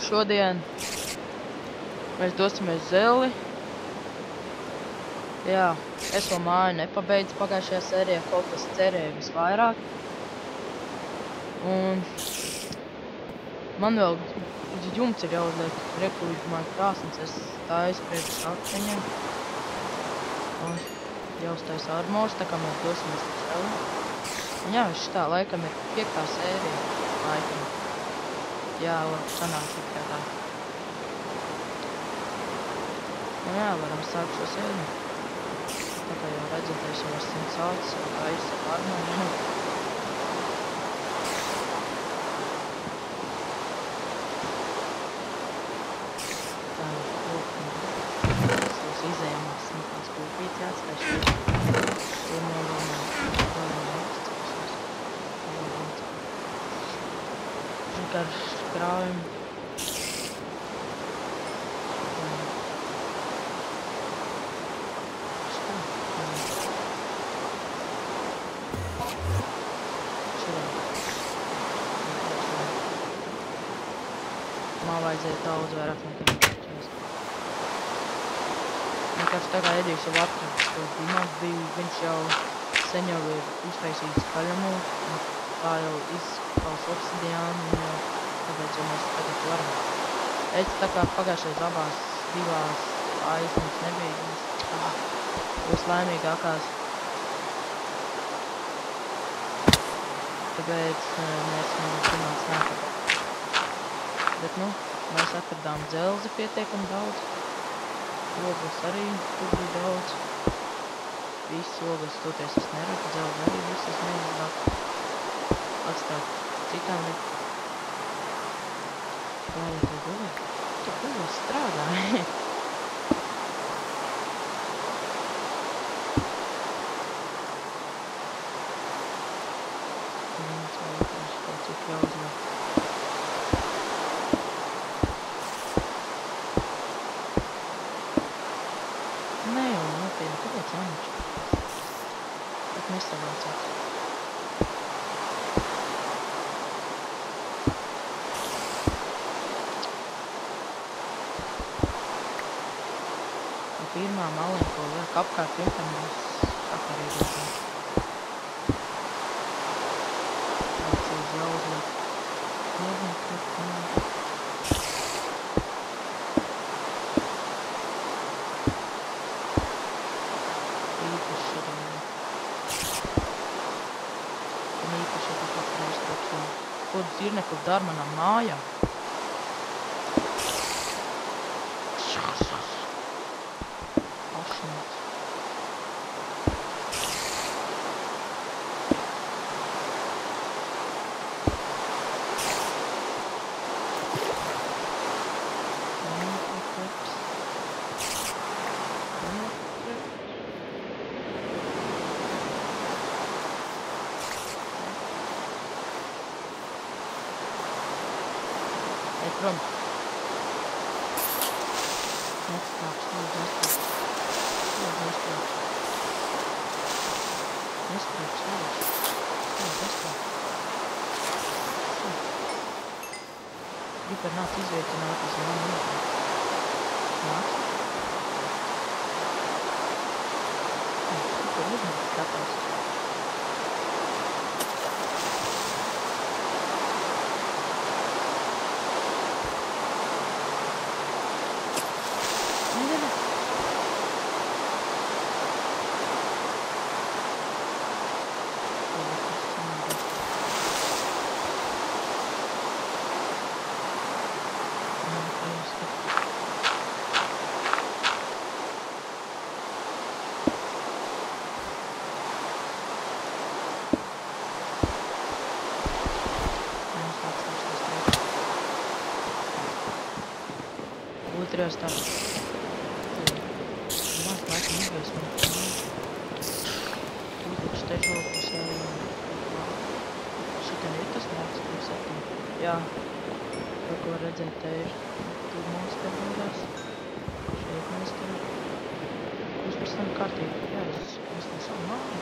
šodien mēs dosimies Zelli. Jā, es vēl māju nepabeidzu pagājušajā sērijā, kaut kas cerēju visvairāk. Un man vēl jumts ir jāuzliek rekulīdz man krāsnes, es taisu priekš akmeņiem. Un jāuztais armors, tā kā mēs dosimies uz Zelli. Un jā, šitā laikam ir 5. sērija. Laikam. Jā, labi, sanāk tikai tā. Nu jā, varam sākt šo sēdi. Tā kā jau redzat, es jau esmu sācis, jau taisu armoru. Tā, es izējumās smukās kūpīts jāatskaišu. To nodomāju. Garš krājumi. Man vajadzēja daudz vairāk nekā vienkārši tā kā Edijs jau atradis to dimants bija, viņš jau sen jau ir uztaisījis kaļamu, tā jau izkaus obsidiānu, un jau tāpēc jau mēs tagad varam. Es tā kā pagājušais abās divās aiznes nebija vislaimīgākās. Tāpēc mēs viņu pirmās neatradām. Bet nu, mēs atradām dzelzi pietiekami daudz. Ogas arī tur bija daudz. Visas ogas toties es neradu, dzelzi arī visas neizrāk. Atstāt citām ir. Kā jau to gulēt? Tu gulēt strādāji. Viens vēl kaut cik jāuzliek. Nē, jau nopietni, kāpēc jāmaču? Bet nesavācās. Pirmā malē, ko liek apkārt vienkam būs sakarīgākās. Vajadzēs jāuzliek. Īpaši šodien. Un īpaši tā kā priekšstopsā. Ko dzirneklis dara manām mājām? Ej prom. Nesprāks, lūdzu, nesprāks. Lūdzu, nesprāks. Nesprāks, lūdzu. Lūdzu, nesprāks. Grib ar nāc izveicināt, es man nāk. Nāc. Tur uzmēt skatās. Otrajā stāvā. Mās laikam izgaismīt. Tūkstoši te žoklis jāiet. Šitan ir tas monstrs, jā. To, ko redzēt, te ir. Tur monstri būdās. Šeit monstri. Jūs pēc tam kārtīgi. Jā, es no savu māju.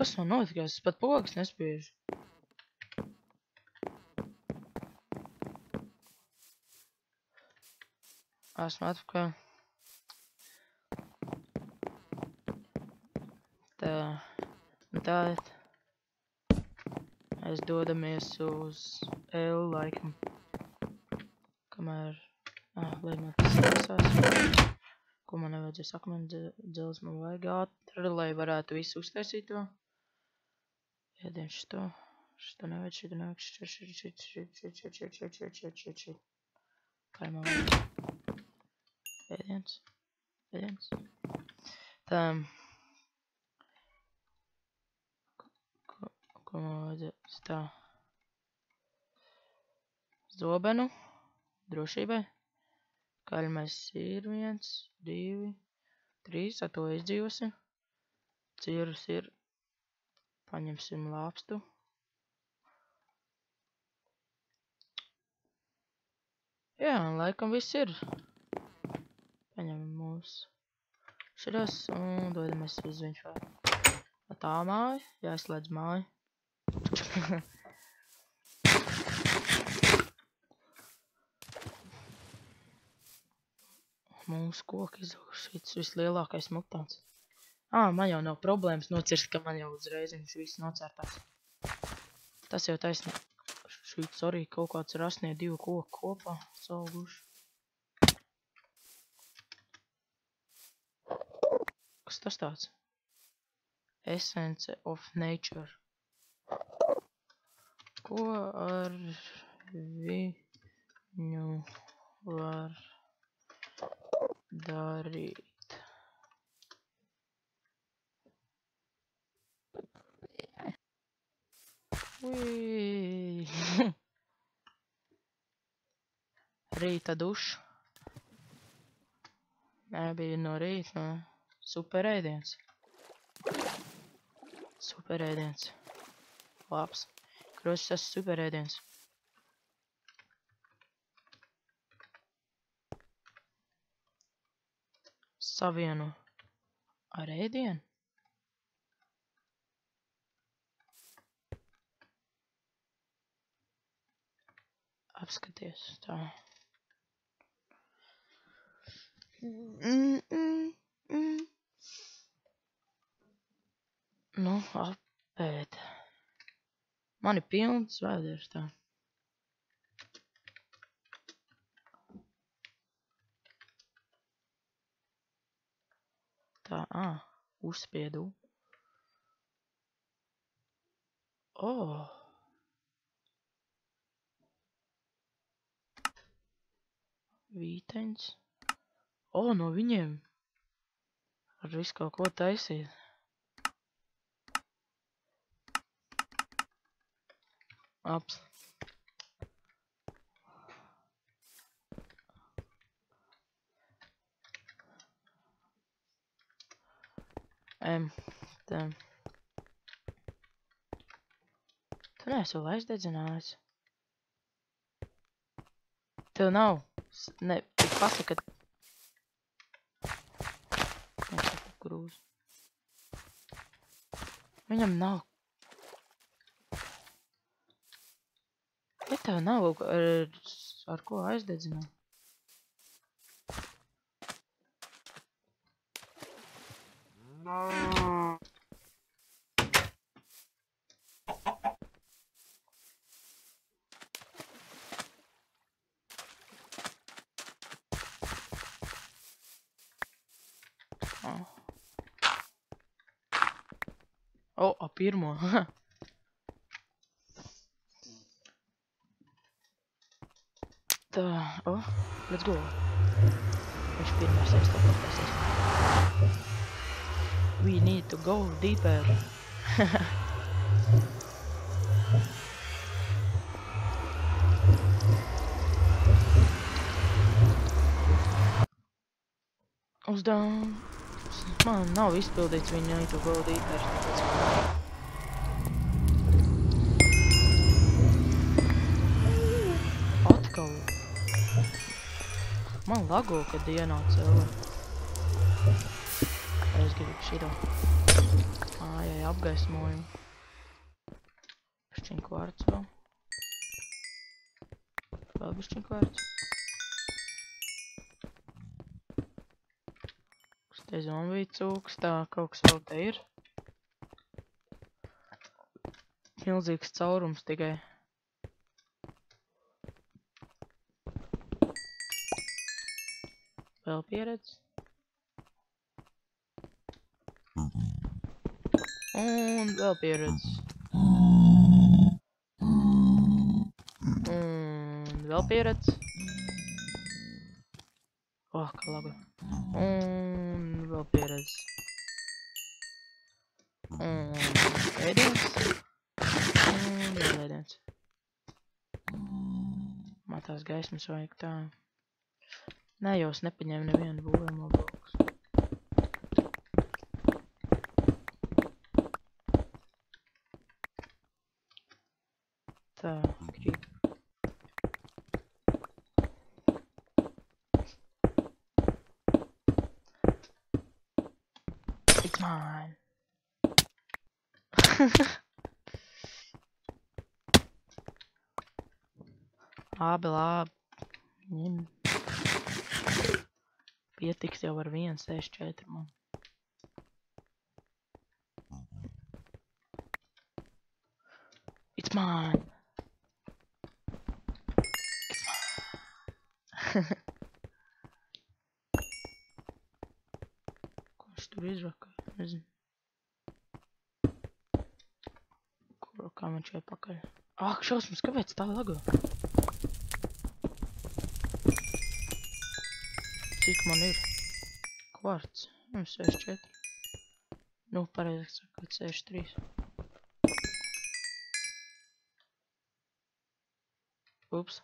Kas man notikās? Es pat pogas nespiežu. Esmu atpakaļ. Tā. Mēs dodamies uz L laikam. Kamēr... lai man tas sasās. Ko man nevajadzēs akmeni dzeles, man vajag ātri, lai varētu visu uztaisīt to. Ēdien šito nevajag, šito nevajag, šit. Kā man vajag? Ēdiens. Tā. Ko man vajadzēs? Tā. Zobenu. Drošībai. Kaļmais ir 1, 2, 3, ar to izdzīvosim. Cirus ir. Paņemsim lāpstu. Jā, laikam viss ir. Paņemam mūsu širas un dodamies uz viņš vēl. Tā māja, jāizslēdz māju. Mūsu koki izauguši, šis vislielākais mutāns. Man jau nav problēmas nocirst, ka man jau uzreiz viņš viss nocērtās. Tas jau taisnī. Šīt, sorry, kaut kāds rasnie 2 koki kopā sauguši. Kas tas tāds? Essence of Nature. Ko ar viņu var darīt? Ui. Rīta duša. Nebija no rīta. Super ēdiens. Super ēdiens. Labs. Krosis tas super ēdiens. Savienu ar ēdienu. Apskaties tā. Nu, apēt. Man ir pilns vēders tā. Tā, uzspiedu. Vīteņs. No viņiem. Var visu kaut ko taisīt. Labs. Tā. Tu neesi vēl aizdedzinājis. Tev nav. Ne, pasaka. Nesaka grūzi. Viņam nav. Ja tev nav ar ko aizdedzināt? Pirmo. Tā, let's go. Viņš pirmās aizstopāties. We need to go deeper. Uzdevums. Man nav izpildīts viņa need to go deeper. Man lago, kad dienā cilvēki. Es gribu šito. Ājai, apgaismojumu. Bišķiņ kvarts vēl. Vēl bišķiņ kvarts. Te zombiju cūks, tā kaut kas vēl te ir. Milzīgs caurums tikai. Vēl pieredze. Un vēl pieredze. Un vēl pieredze. Oh, kā labi. Un vēl pieredze. Un ēdiens. Un vēl ēdiens. Man tās gaismas vajag tā. Nē, jau es nepaņēmu nevienu būvēmo blokus. Tā, krīt. It's mine. Labi, labi. Ņem. Pietiks jau ar 1,64 man. It's mine. It's mine. Ko viņš tur izvaka? Nezinu. Kā viņš iet pakaļ? Ak, šausmas, kāpēc tā lago? Cik man ir? Kvarts. 64. Nu, pareizāk sakot, 63. Ups.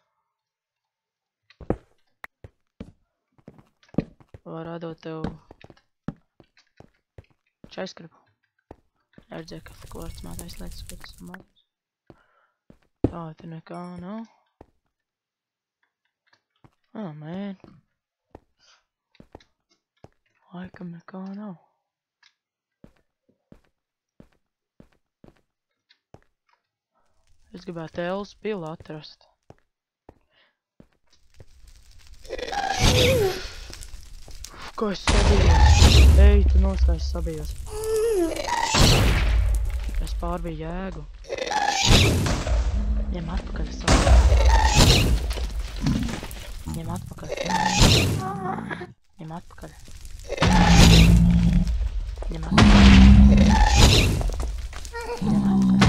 Var rādot tev čaiskripu. Redzēju, ka kvarts mātais lietas, ko tas mātais. Tā, te nekā nav. Oh, man. Laikam nekā nav. Es gribētu Ellas pilu atrast. Ko es sabījos? Ej, tu nostājas sabījos. Es pārbiju jēgu. Ņem atpakaļ savu. Ņem atpakaļ. Ņem atpakaļ. Ņem atpakaļ. Ņem atpakaļ.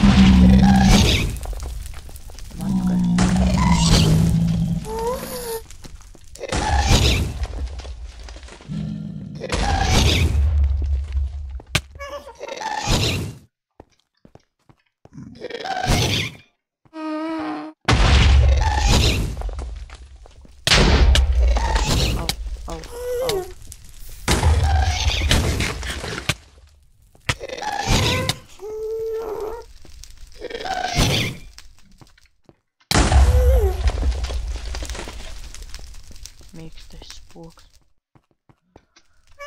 Mīkstais spoks.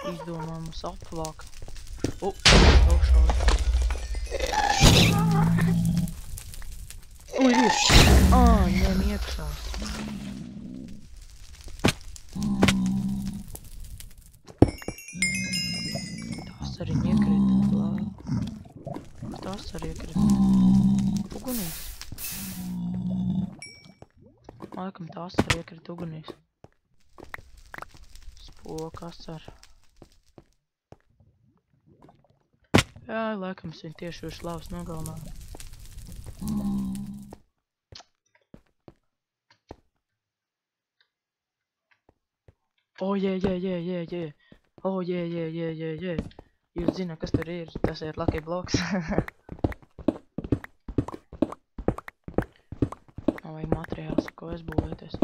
Izdomā mums apvākt. Augšā. Ui, ir! Ņem iekšā. Tās arī iekrita. Labi. Tās arī iekrita. Ugunīs. Laikam tās arī iekrita ugunīs. Spokas ar. Jā, laikam es viņu tieši uz slavas nogalināju. O, jē. O, jē. Jūs zināt, kas tur ir. Tas ir Lucky Blocks. Vai materiāls, ko es būvēties.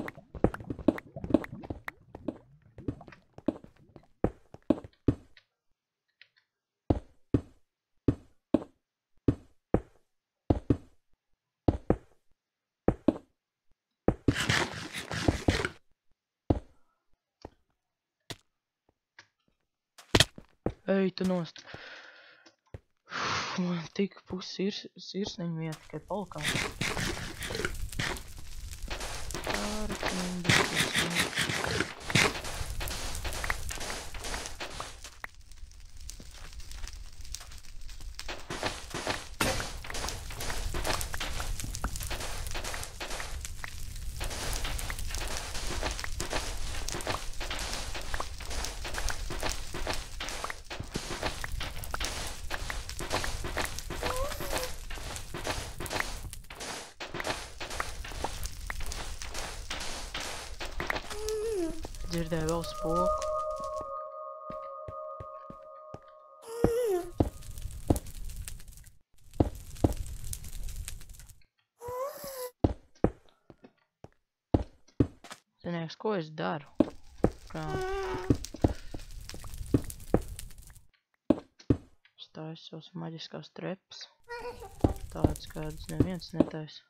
Ej, tu nost. Man tik sirsniņu vieta, tikai palkā. Dzirdēju vēl spoku. Zinieks, ko es daru? Kā? Stājas savas maģiskās trepas. Tāds, kādas neviens netaisa.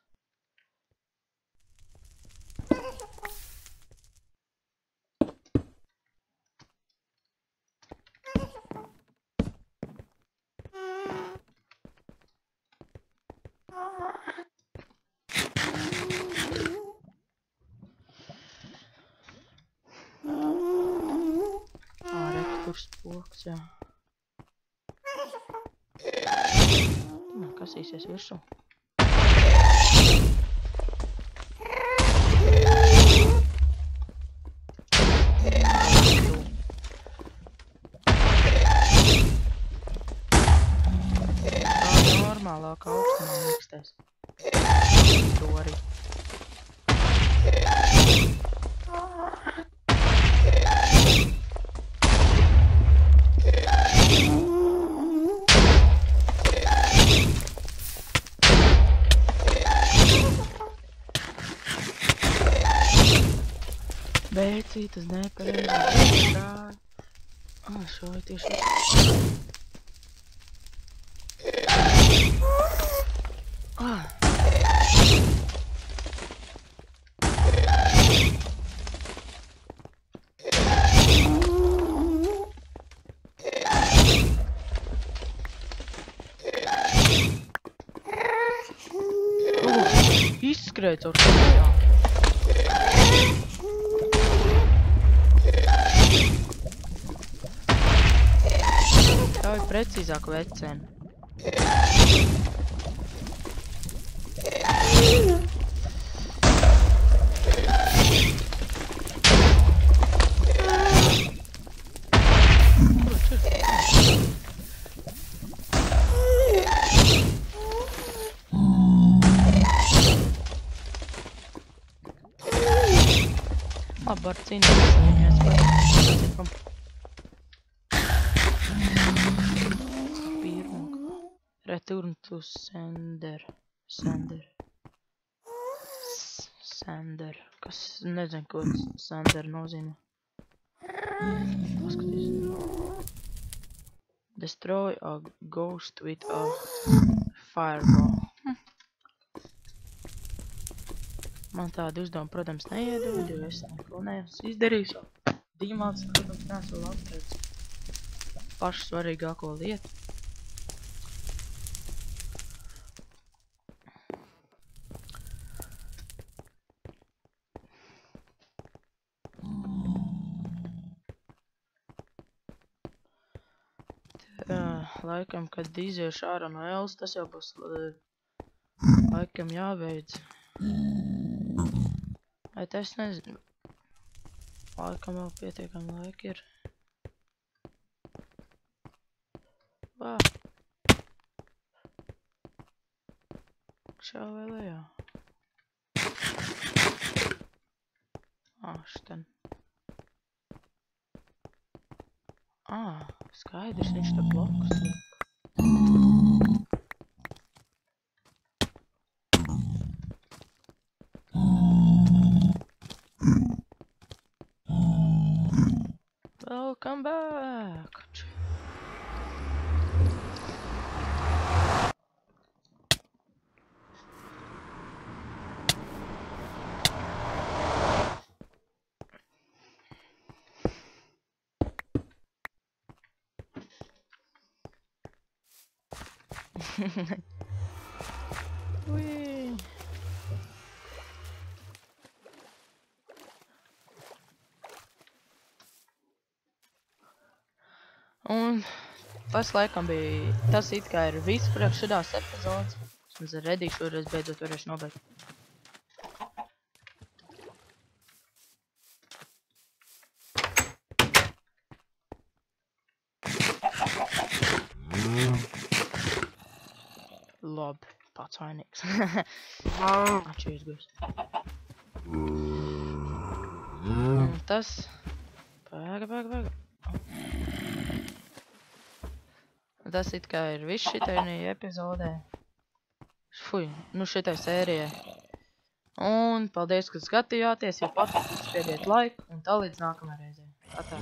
Tur spoks, jā. Nā, kasīsies virsū. Tā normālāka augstumā mīkstēs. To arī. Beidzīt, tas nepareizi. Šo ir tieši. Izskrēja caur kājām. Ļauj precīzāku vecenu. Labi, var cīnīties par Return to sender. Sender. Kas nezinu, ko sender nozīmē. Paskatīs. Destroy a ghost with a fireball. Man tādu uzdevumu, protams, neiedod, jo es neko neesmu izdarījis. Dīmāts, protams, neesmu vēl apteicis pašu svarīgāko lietu. Laikam, kad iziešu ārā no Elas, tas jau būs laikam jāveic. Vai es nezinu. Laikam vēl pietiekami laiki ir. Vā. Šā vēl ejā. Šten. Skaidrs, viņš te blokus liek. Welcome back! Ui. Un tas laikam bija, tas it kā ir viss priekš šādās epizodes. Es ar Rediju šoreiz beidzot varēšu nobeigt. Labi, pats vainīgs. Atšķies gurs. Tas... Pēga. Tas it kā ir viss šitai epizodē. Fui, nu šitai sērijai. Un paldies, ka skatījāties, ja patīk, spiediet laiku un tā līdz nākamajai reizei. Atā.